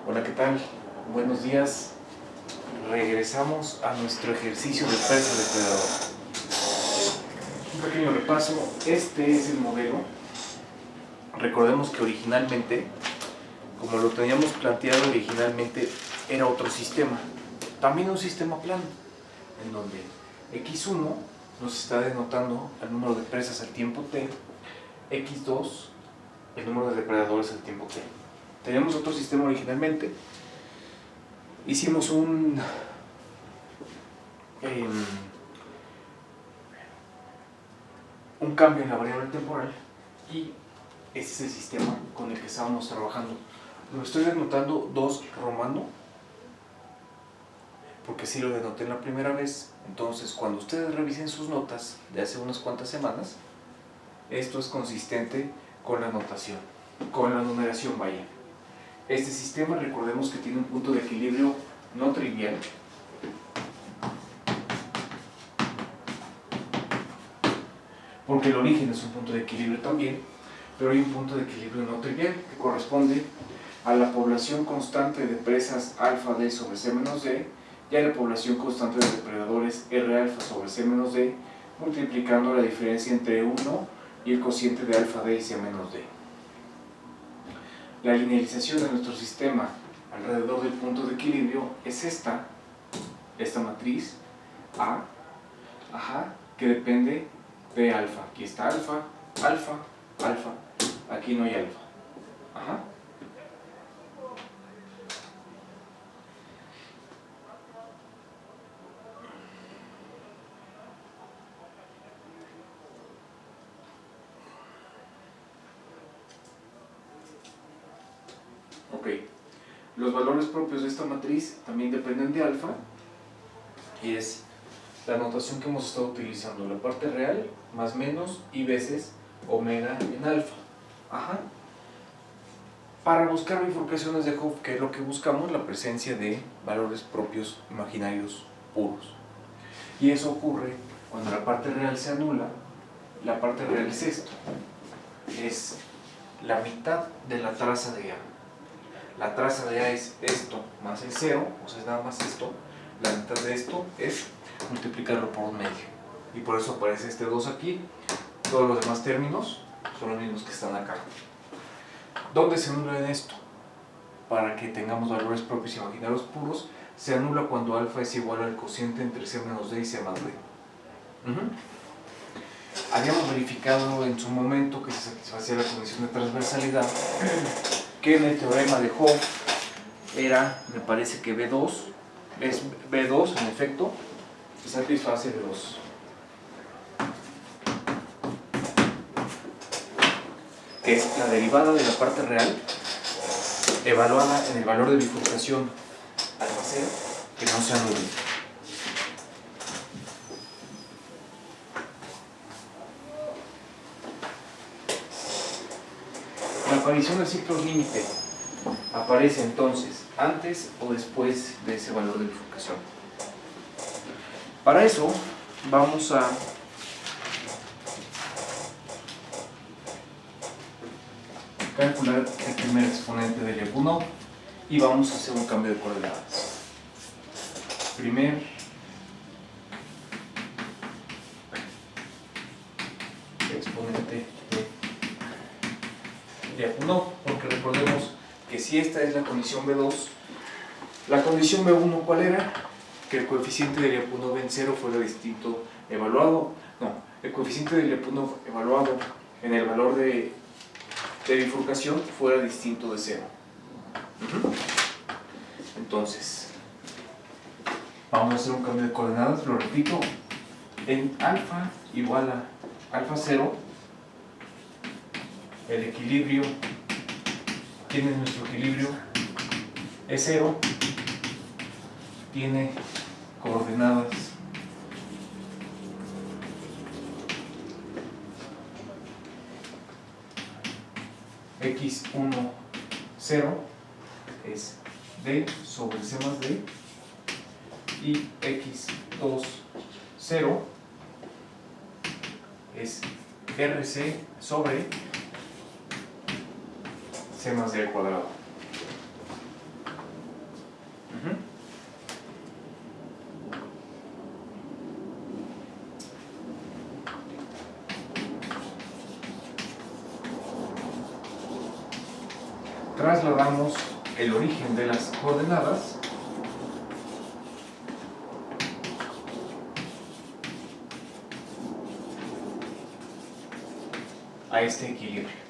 Hola, ¿qué tal? Buenos días. Regresamos a nuestro ejercicio de presa depredador. Un pequeño repaso. Este es el modelo. Recordemos que originalmente, como lo teníamos planteado originalmente, era otro sistema. También un sistema plano, en donde X1 nos está denotando el número de presas al tiempo T, X2 el número de depredadores al tiempo T. Teníamos otro sistema originalmente. Hicimos un cambio en la variable temporal y este es el sistema con el que estábamos trabajando. Lo estoy denotando 2 romano porque sí lo denoté la primera vez. Entonces, cuando ustedes revisen sus notas de hace unas cuantas semanas, esto es consistente con la notación, con la numeración, vaya. Este sistema, recordemos que tiene un punto de equilibrio no trivial, porque el origen es un punto de equilibrio también, pero hay un punto de equilibrio no trivial que corresponde a la población constante de presas alfa D sobre C menos D y a la población constante de depredadores R alfa sobre C menos D, multiplicando la diferencia entre 1 y el cociente de alfa D y C menos D. La linealización de nuestro sistema alrededor del punto de equilibrio es esta matriz A, que depende de alfa. Aquí está alfa, alfa, alfa, aquí no hay alfa. Ok, los valores propios de esta matriz también dependen de alfa y es la notación que hemos estado utilizando, la parte real más menos y veces omega en alfa. Para buscar bifurcaciones de Hopf, que es lo que buscamos, la presencia de valores propios imaginarios puros. Y eso ocurre cuando la parte real se anula. La parte real es esto, es la mitad de la traza de A. La traza de A es esto más el 0, o sea, es nada más esto. La mitad de esto es multiplicarlo por un medio. Y por eso aparece este 2 aquí. Todos los demás términos son los mismos que están acá. ¿Dónde se anula en esto? Para que tengamos valores propios imaginarios puros, se anula cuando alfa es igual al cociente entre C menos D y C más D. Habíamos verificado en su momento que se satisfacía la condición de transversalidad, que en el teorema de Hopf era, me parece que B2, es B2 en efecto, se satisface de los que es la derivada de la parte real evaluada en el valor de bifurcación alfa 0 que no se anule. La aparición de ciclos límite aparece entonces antes o después de ese valor de bifurcación. Para eso vamos a calcular el primer exponente del Lyapunov y vamos a hacer un cambio de coordenadas. Primer exponente de Lyapunov, porque recordemos que si esta es la condición B2, la condición B1 ¿cuál era? Que el coeficiente de Lyapunov en 0 fuera distinto evaluado, el coeficiente de Lyapunov evaluado en el valor de bifurcación fuera distinto de 0. Entonces, vamos a hacer un cambio de coordenadas, lo repito, en alfa igual a alfa 0, el equilibrio, ¿quién es nuestro equilibrio? Es 0, tiene coordenadas x1, 0 es d sobre c más d y x2, 0 es rc sobre c más d al cuadrado. trasladamos el origen de las coordenadas a este equilibrio.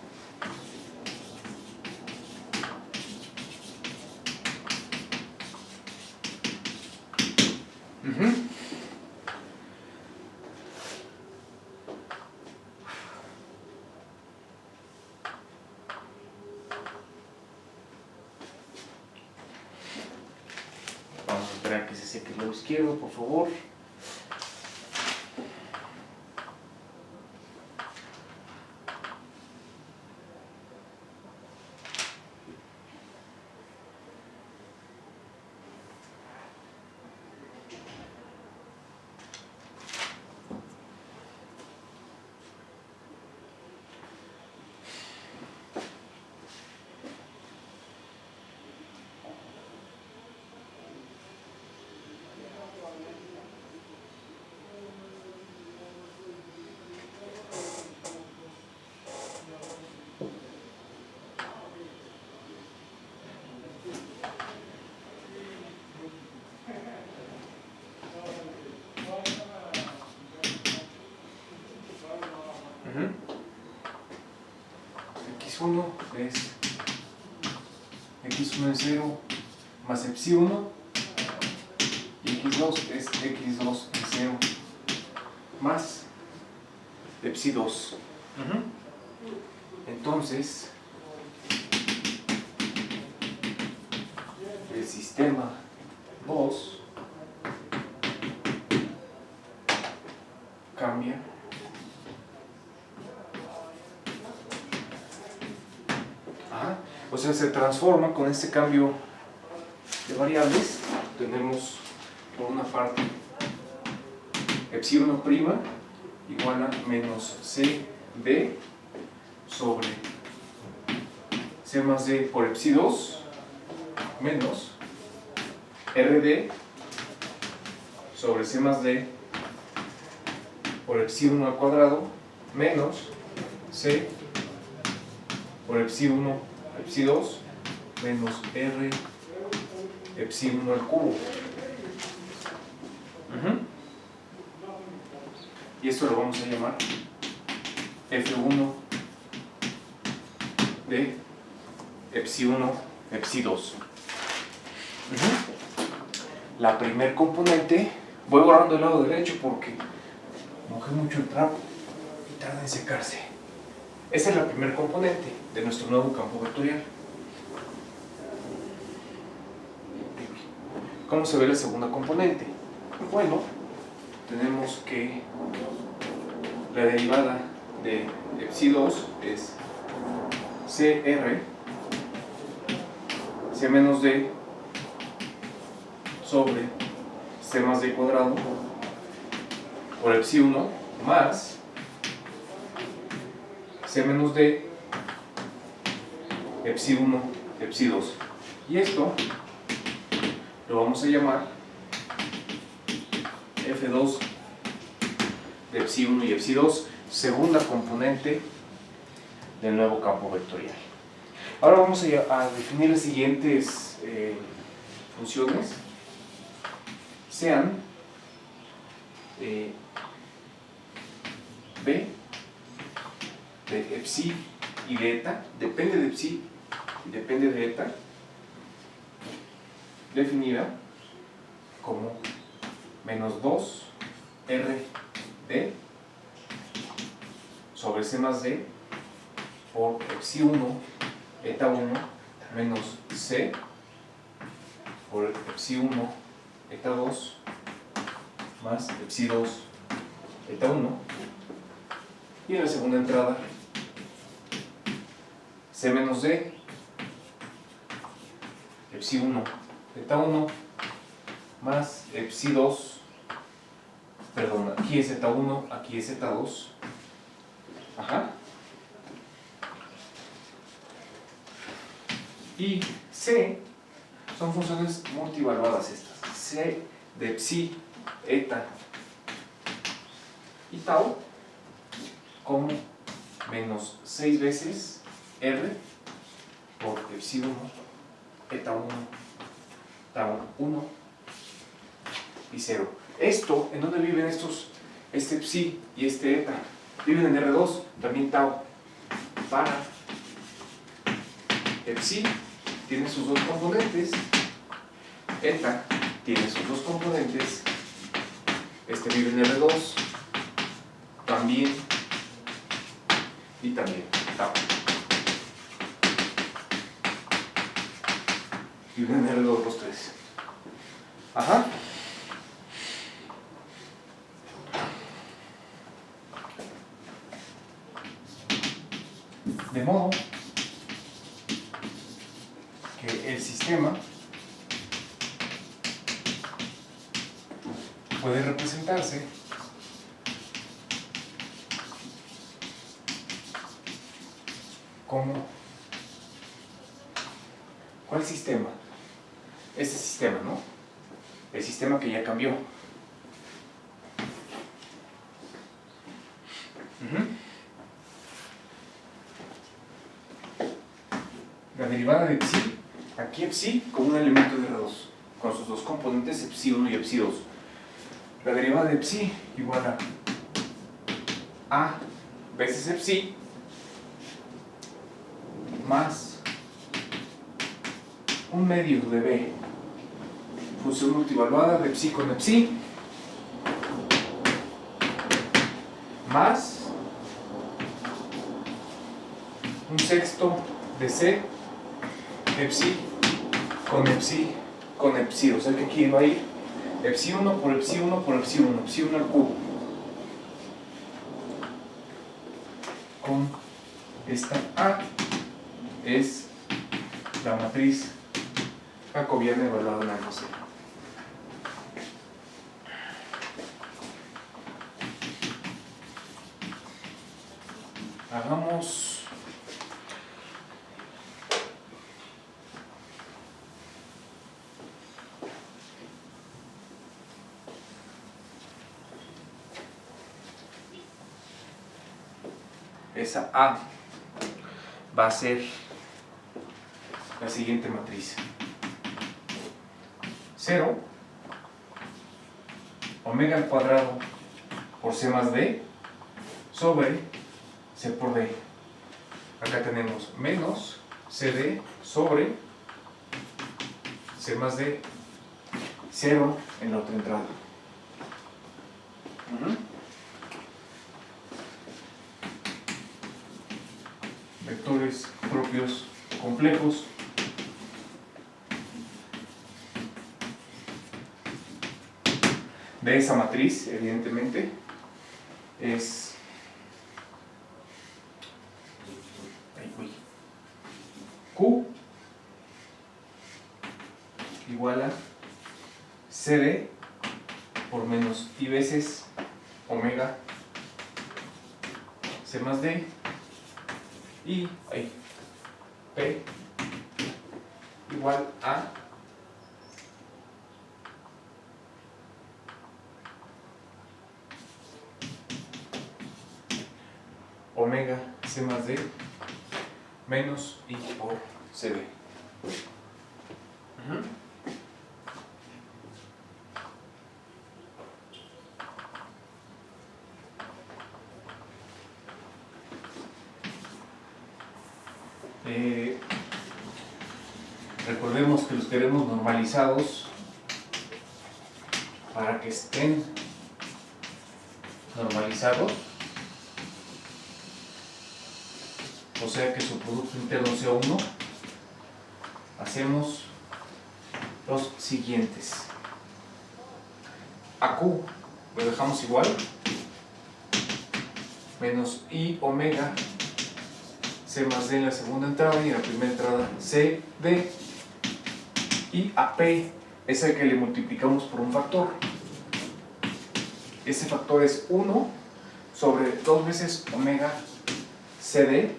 Vamos a esperar que se seque el lado izquierdo, por favor. X1 es X1 en 0 más Epsi1 y X2 es X2 en 0 más Epsi2. Entonces, el sistema 2 cambia o sea, se transforma con este cambio de variables. Tenemos por una parte Epsi1' igual a menos CD sobre C más D por Epsi2 menos RD sobre C más D por Epsi1 al cuadrado menos C por Epsi1 Epsi2 menos R Epsi1 al cubo. Y esto lo vamos a llamar F1 de Epsi1 Epsi2. La primer componente, voy borrando el lado derecho porque mojé mucho el trapo y tarda en secarse. Esa es la primer componente de nuestro nuevo campo vectorial. ¿Cómo se ve la segunda componente? Bueno, tenemos que la derivada de Epsi2 es CR C menos D sobre C más D cuadrado por Epsi1 más C menos D Epsi1 Epsi2. Y esto lo vamos a llamar F2 de Epsi1 y Epsi2, segunda componente del nuevo campo vectorial. Ahora vamos a definir las siguientes funciones, sean B de Epsi y de eta, depende de Epsi y depende de eta, definida como menos 2 R D sobre C más D por Epsi1 eta 1 menos C por Epsi1 eta 2 más Epsi2 eta 1, y en la segunda entrada C menos D Epsi1 eta 1 más Epsi2, perdón, aquí es eta 1, aquí es eta 2. Y C son funciones multivaluadas estas. C de Epsi, eta y tau como menos 6 veces R por epsilon 1, eta 1, tau 1 y 0. Esto, ¿en dónde viven estos? Este psi y este eta. Viven en R2, también tau. Para psi tiene sus dos componentes, eta tiene sus dos componentes, este vive en R2, también y también tau. Viven en R2 los tres. Ajá. De modo que el sistema puede representarse como... ¿Cuál sistema? Este sistema, ¿no? El sistema que ya cambió. La derivada de psi, aquí psi con un elemento de R2, con sus dos componentes psi1 y psi2. La derivada de psi igual a veces psi más un medio de b, función multivaluada de psi con psi, más un sexto de c psi con psi, o sea que aquí va a ir epsi1 por epsi1 por epsi1, epsi1 al cubo, con esta A es la matriz jacobiana evaluada en algo C. Hagamos esa A va a ser la siguiente matriz: 0 omega al cuadrado por c más d sobre c por d. Acá tenemos menos cd sobre c más d, 0 en la otra entrada. Vectores propios complejos. De esa matriz, evidentemente, es Q igual a CD por menos I veces omega C más D y P igual a omega C más D menos I por CD. Recordemos que los queremos normalizados para que estén normalizados, o sea que su producto interno sea 1. Hacemos los siguientes: a Q lo dejamos igual, menos I omega C más D en la segunda entrada y en la primera entrada C, D, y a P es el que le multiplicamos por un factor. Ese factor es 1 sobre 2 veces omega CD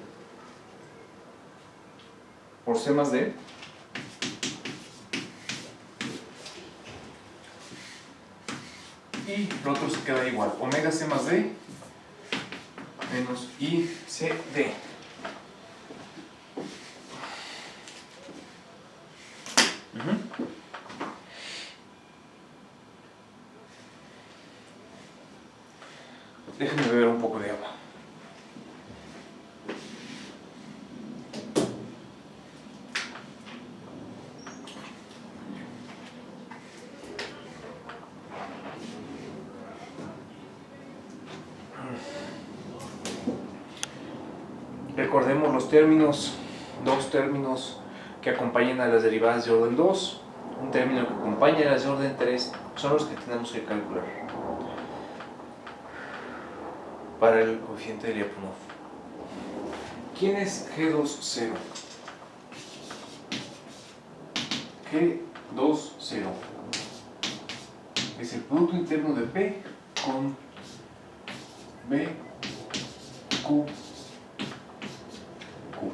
por C más D y lo otro se queda igual, omega C más D menos I C D. Déjenme beber un poco de agua. Recordemos los términos, dos términos que acompañan a las derivadas de orden 2, un término que acompaña a las de orden 3, son los que tenemos que calcular para el coeficiente de Lyapunov. ¿Quién es G20? G20 es el producto interno de P con B, Q, Q.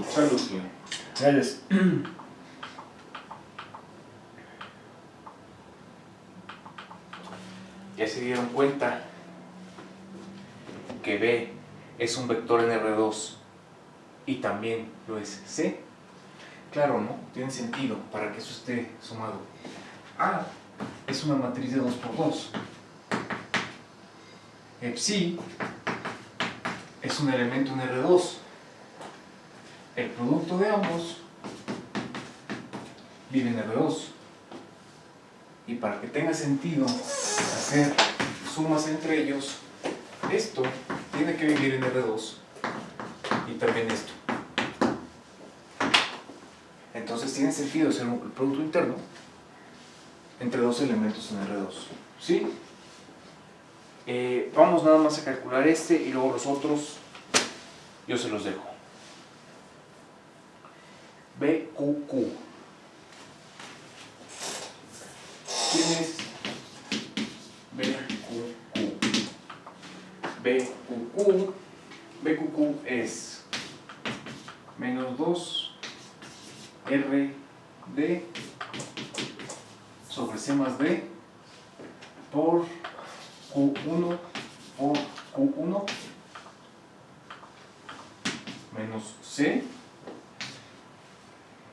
Salud, señor. Gracias. Ya se dieron cuenta que B es un vector en R2 y también lo es C. Claro, ¿no? Tiene sentido para que eso esté sumado. A es una matriz de 2×2. Psi es un elemento en R2. El producto de ambos vive en R2. Y para que tenga sentido hacer sumas entre ellos, esto tiene que vivir en R2 y también esto. Entonces tiene sentido hacer un producto interno entre dos elementos en R2. ¿Sí? Vamos nada más a calcular este y luego los otros yo se los dejo. BQQ. ¿Quién es BQQ? BQQ es menos 2 RD sobre C más D por Q1 por Q1 menos C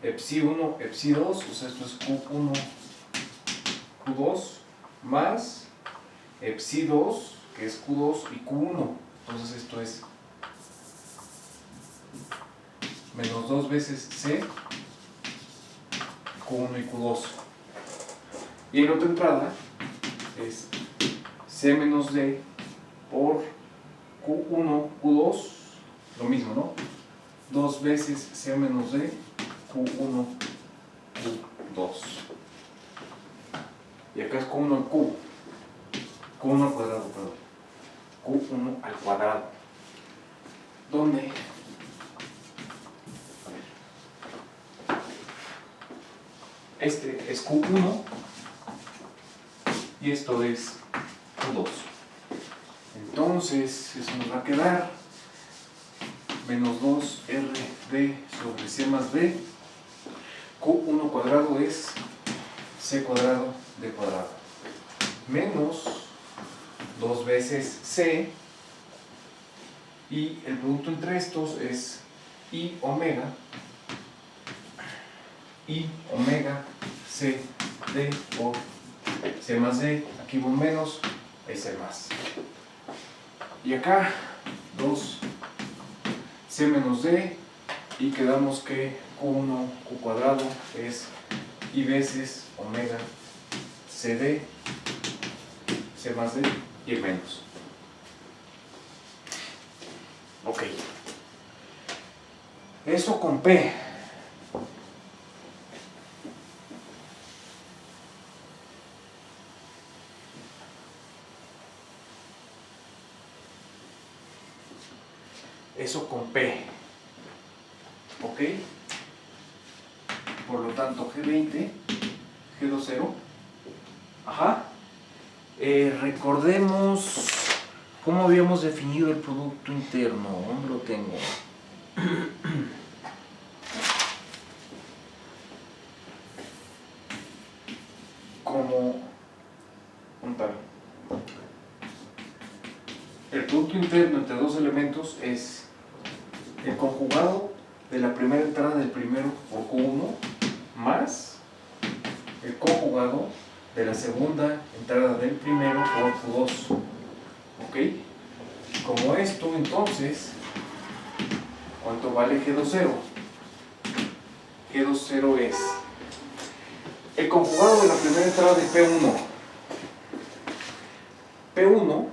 Epsi 1, Epsi 2, o sea, esto es Q1, Q2 más Epsi 2, que es Q2 y Q1. Entonces esto es menos 2 veces C, Q1 y Q2. Y en otra entrada es C menos D por Q1, Q2, lo mismo, ¿no? 2 veces C menos D, Q1, Q2. Y acá es Q1 al cubo. Q1 al cuadrado, perdón. Q1 al cuadrado. ¿Dónde? Este es Q1 y esto es Q2. Entonces, eso nos va a quedar menos 2RD sobre C más D. Q1 cuadrado es C cuadrado D cuadrado. Menos 2 veces C. Y el producto entre estos es I omega C D por C más D. Aquí hubo un menos, ahí C más. Y acá 2 C menos D y quedamos que Q1 Q cuadrado es I veces omega CD C más D y el menos. Ok. Eso con P. Eso con P. Ok. Por lo tanto, G20, G20. Ajá. Recordemos cómo habíamos definido el producto interno. ¿Dónde lo tengo? Como un tal. El producto interno entre dos elementos es el conjugado de la primera entrada del primero por Q1 más el conjugado de la segunda entrada del primero por Q2. ¿Ok? Como esto, entonces, ¿cuánto vale G20? G20 es el conjugado de la primera entrada de P1. P1,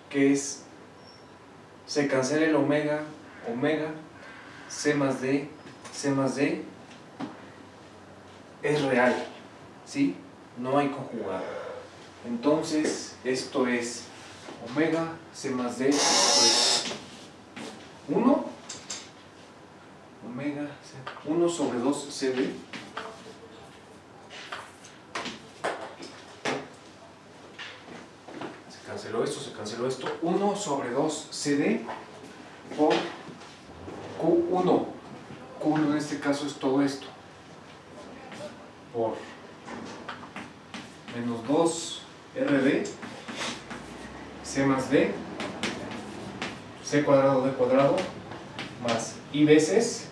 que es, se cancela el omega, C más D, es real, ¿sí? No hay conjugado. Entonces, esto es omega, C más D, esto es 1, omega, 1 sobre 2 CD, se canceló esto, 1 sobre 2 CD por Q1. Q1 en este caso es todo esto, por menos 2 RD, C más D, C cuadrado D cuadrado, más I veces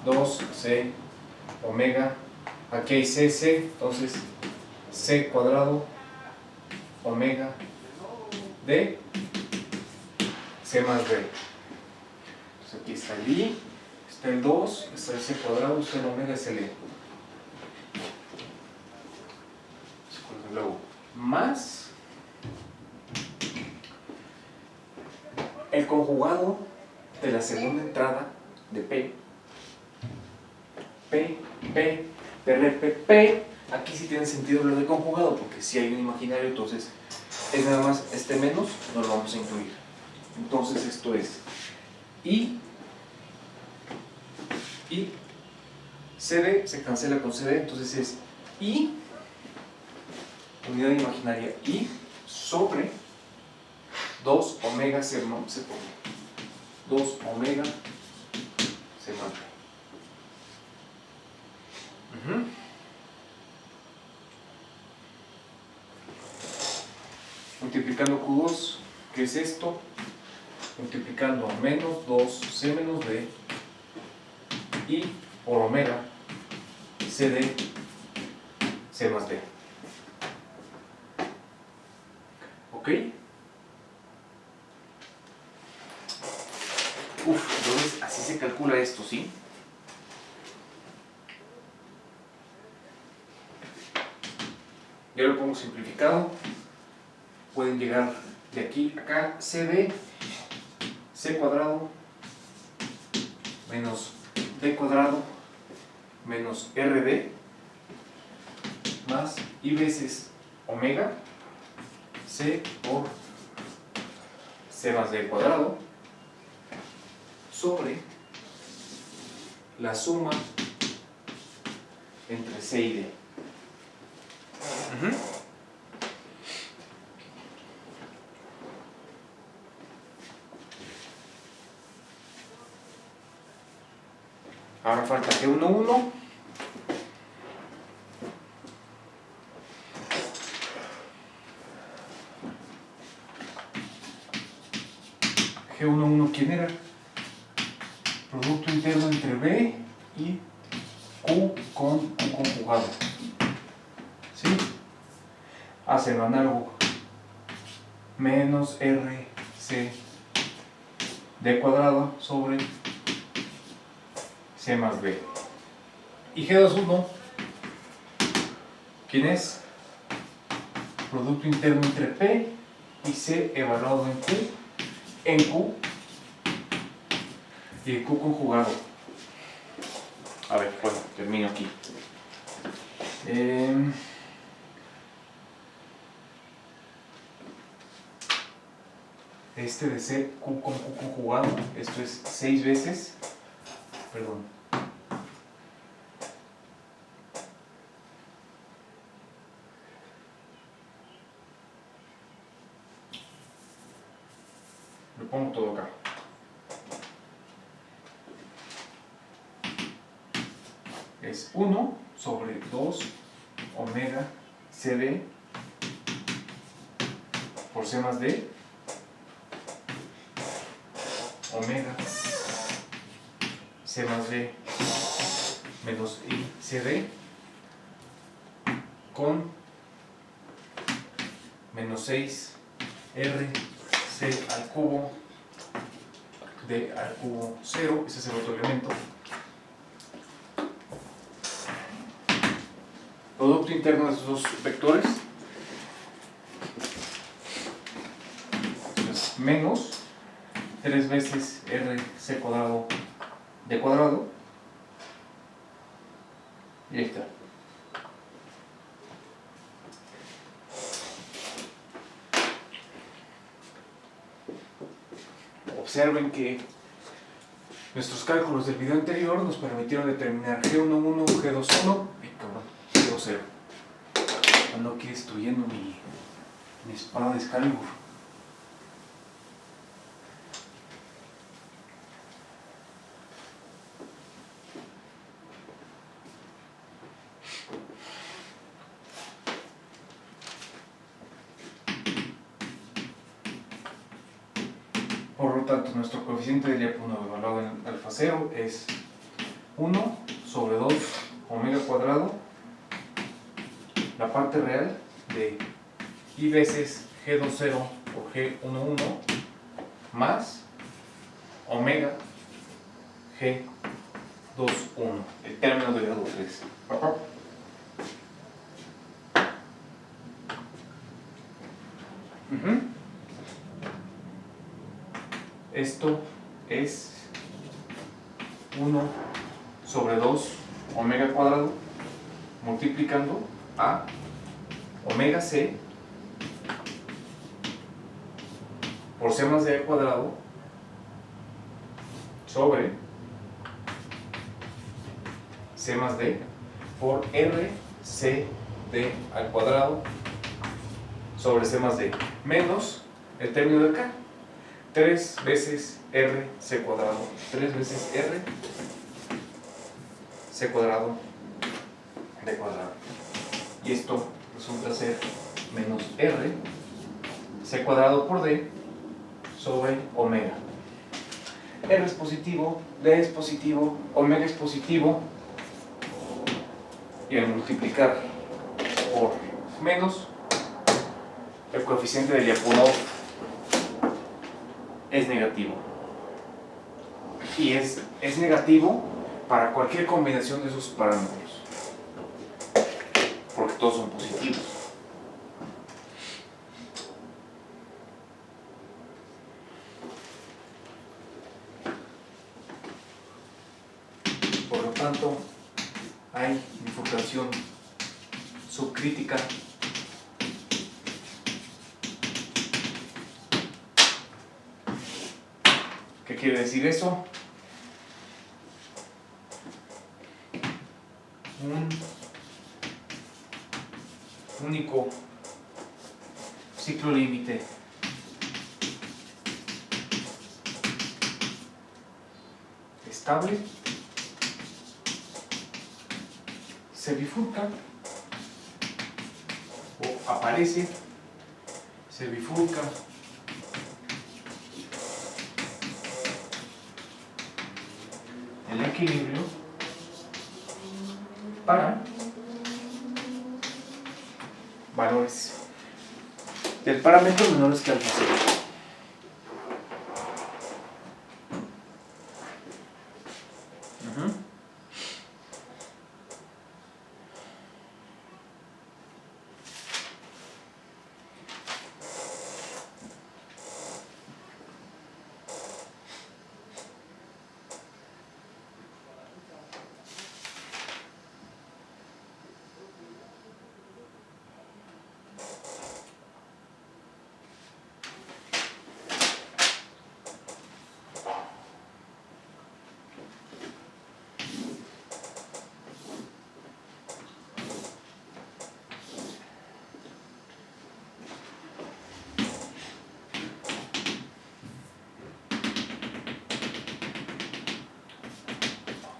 2C omega, aquí hay C, entonces C cuadrado omega D, C más D. Entonces aquí está el I, está el 2, está el C cuadrado, está el omega, es el E. Luego, más el conjugado de la segunda entrada de P. Aquí sí tiene sentido lo de conjugado, porque si hay un imaginario, entonces es nada más este menos, no lo vamos a incluir. Entonces esto es I, CD se cancela con CD, entonces es I, unidad imaginaria I, sobre 2 omega C pone 2 omega C más B. Multiplicando Q2, ¿qué es esto? Multiplicando menos 2C menos D y por omega CD C más D. ¿Ok? Entonces así se calcula esto, ¿sí? Yo lo pongo simplificado. Pueden llegar de aquí a acá, CD, C cuadrado, menos D cuadrado, menos RD, más I veces omega, C por C más D cuadrado, sobre la suma entre C y D. Ahora falta G11. G11, ¿quién era? Producto interno entre B y Q con Q conjugado. ¿Sí? Hacen lo análogo. Menos RC D cuadrado sobre C más B. Y G21, ¿quién es? Producto interno entre P y C evaluado en Q y en Q conjugado. A ver, bueno, termino aquí. Este de C, Q con Q conjugado, esto es 6 veces, perdón. Lo pongo todo acá. Es 1 sobre 2 omega CD por C más D omega C más D menos I CD con menos 6 R C al cubo D al cubo 0, ese es el otro elemento. Producto interno de estos dos vectores. Entonces, menos 3 veces R C cuadrado D cuadrado. Y ahí está. Observen que nuestros cálculos del video anterior nos permitieron determinar G11, G21 y G20. Ando aquí destruyendo mi espada de Excalibur. Por lo tanto, nuestro coeficiente de Lyapunov evaluado en alfa 0 es 1 sobre 2 omega cuadrado, la parte real de I veces G20 por G11 más omega G21, el término de grado 3. Esto es 1 sobre 2 omega cuadrado multiplicando a omega C por C más D al cuadrado sobre C más D por R C D al cuadrado sobre C más D menos el término de acá. 3 veces R C cuadrado, 3 veces R C cuadrado D cuadrado. Y esto resulta ser menos R C cuadrado por D sobre omega. R es positivo, D es positivo, omega es positivo. Y al multiplicar por menos, el coeficiente de Lyapunov es negativo. Y es negativo para cualquier combinación de esos parámetros, porque todos son positivos. Por lo tanto, hay bifurcación subcrítica ¿Qué quiere decir eso? Un único ciclo límite estable se bifurca o aparece, se bifurca el equilibrio para valores del parámetro menores que alfa 0.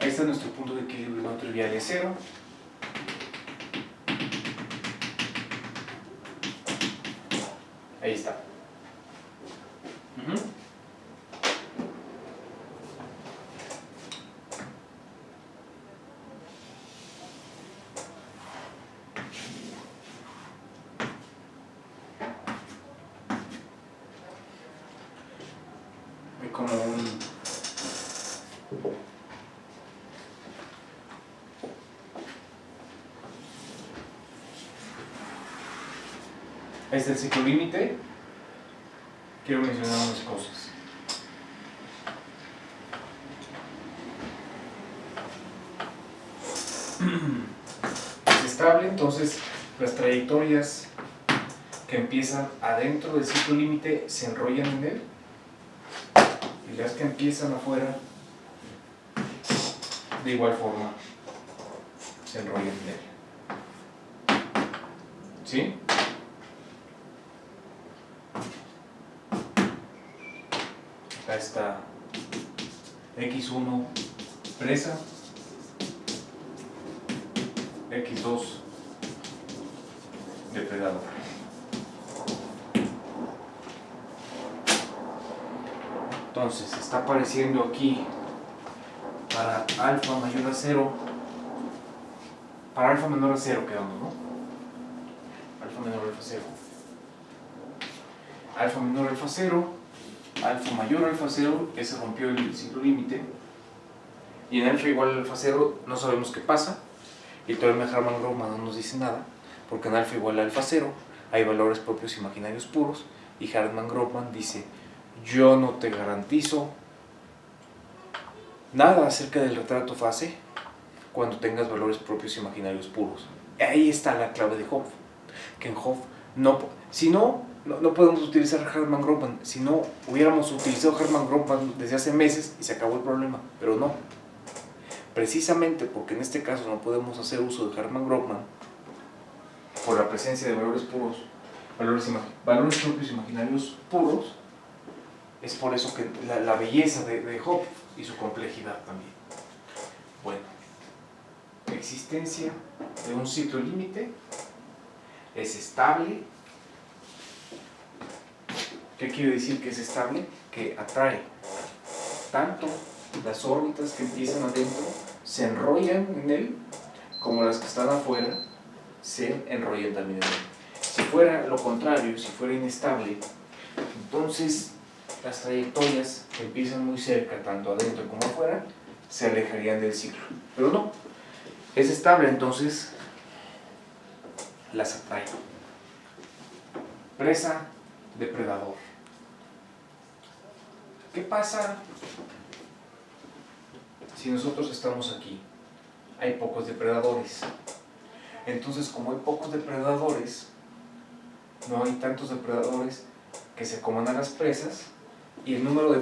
Ahí está nuestro punto de equilibrio no trivial de 0. Ahí está. como un... Este es el ciclo límite. Quiero mencionar unas cosas. Es estable, entonces las trayectorias que empiezan adentro del ciclo límite se enrollan en él y las que empiezan afuera de igual forma se enrollan en él. ¿Sí? Acá está X1 presa, X2 depredador. Entonces está apareciendo aquí para alfa mayor a 0, para alfa menor a 0 quedamos, ¿no? Alfa menor a alfa 0. Alfa menor a alfa 0, alfa mayor a alfa 0, que se rompió el ciclo límite. Y en alfa igual a alfa 0 no sabemos qué pasa. Y el teorema de Harman-Gromman no nos dice nada, porque en alfa igual a alfa 0 hay valores propios imaginarios puros. Y Harman-Gromman dice: yo no te garantizo nada acerca del retrato fase cuando tengas valores propios imaginarios puros. Ahí está la clave de Hopf, que en Hopf no podemos utilizar Harman-Gromman. Si no, hubiéramos utilizado Harman-Gromman desde hace meses y se acabó el problema, pero no. Precisamente porque en este caso no podemos hacer uso de Harman-Gromman por la presencia de valores puros, valores propios imaginarios puros, es por eso que la belleza de Hopf y su complejidad también. Bueno, existencia de un ciclo límite, es estable. ¿Qué quiere decir que es estable? Que atrae tanto las órbitas que empiezan adentro se enrollan en él, como las que están afuera se enrollan también en él. Si fuera lo contrario, si fuera inestable, entonces las trayectorias que empiezan muy cerca, tanto adentro como afuera, se alejarían del ciclo. Pero no, es estable, entonces las atrae. Presa, depredador. ¿Qué pasa si nosotros estamos aquí? Hay pocos depredadores. Entonces, como hay pocos depredadores, no hay tantos depredadores que se coman a las presas, y el número de